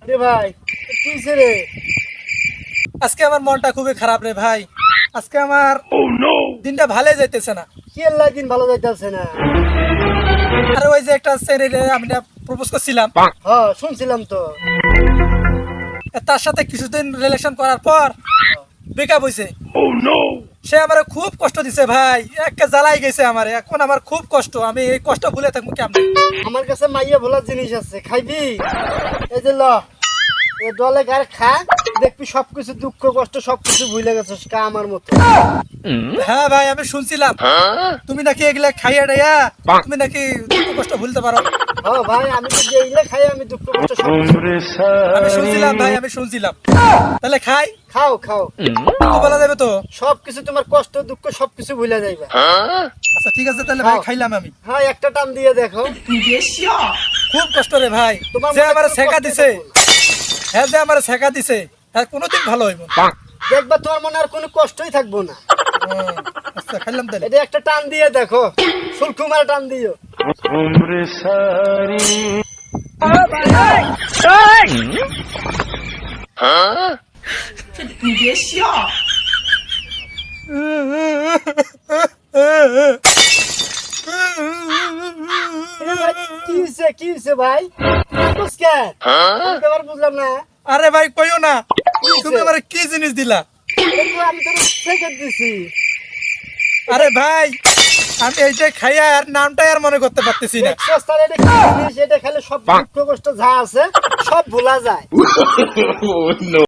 রে ভাই কি হইছে রে? আজকে আমার মনটা খুবই খারাপ রে ভাই। আজকে আমার দিনটা ভালোই যাইতেছে না। কি আল্লাহ দিন ভালো যাইতাছে না। আর ওই যে একটা ছেলেরে আমি প্রপোজ করছিলাম, হ্যাঁ শুনছিলাম তো। তার সাথে কিছুদিন রিলেশন করার পর ব্রেকআপ হইছে। সে আমার খুব কষ্ট দিছে ভাই, একে জ্বালাই গেছে আমার। এখন আমার খুব কষ্ট, আমি এই কষ্ট ভুলে থাকবো কেমন? আমার কাছে মাইয়া ভোলার জিনিস আছে, খাইবি? এই যে ল এ দলে গার খা, দেখবি সবকিছু দুঃখ কষ্ট সবকিছু ভুলে গেছিস কা আমার মতো। হ্যাঁ ভাই, আমি শুনছিলাম তুমি নাকি এগুলা খাইয়া ডাইয়া তুমি নাকি দুঃখ কষ্ট ভুলতে পারো। হ্যাঁ ভাই, আমি তো যেইলে খাই আমি দুঃখ কষ্ট সবকিছু। আমি শুনছিলাম ভাই, আমি শুনছিলাম। তাহলে খাই, খাও খাও, দুঃখ বলা যাবে তো? সবকিছু তোমার কষ্ট দুঃখ সবকিছু ভুলে যাইবা। আচ্ছা ঠিক আছে, তাহলে ভাই খাইলাম আমি। হ্যাঁ একটা টান দিয়ে দেখো। খুব কষ্ট রে ভাই, তোমার যে মনে আমার কোনো শেখা কষ্ট দিছে, থাকবে না। হ্যাঁ যে আমার শেখা দিছে, হ্যাঁ কোনোদিন ভালো হইব না। দেখবা তোমার মনে আর কোনো কষ্টই থাকবো না। আচ্ছা খাইলাম তাহলে। এটা একটা টান দিয়ে দেখো, সুলকুমার টান দিও। কি হইছে কি হইছে ভাই? বুঝকেন এবার বুঝলাম না। আরে ভাই কইও না, হইছে? তুমি আমার কি জিনিস দিলা? কিন্তু আমি তো সেকেন্ড দিছি। আরে ভাই, আমি এইটা খাইয়া আর নামটাই আর মনে করতে পারতেছি না। দেখছস তাহলে এটা কি জিনিস? এটা খেলে সব দুঃখ কষ্ট যা আছে সব ভোলা যায়।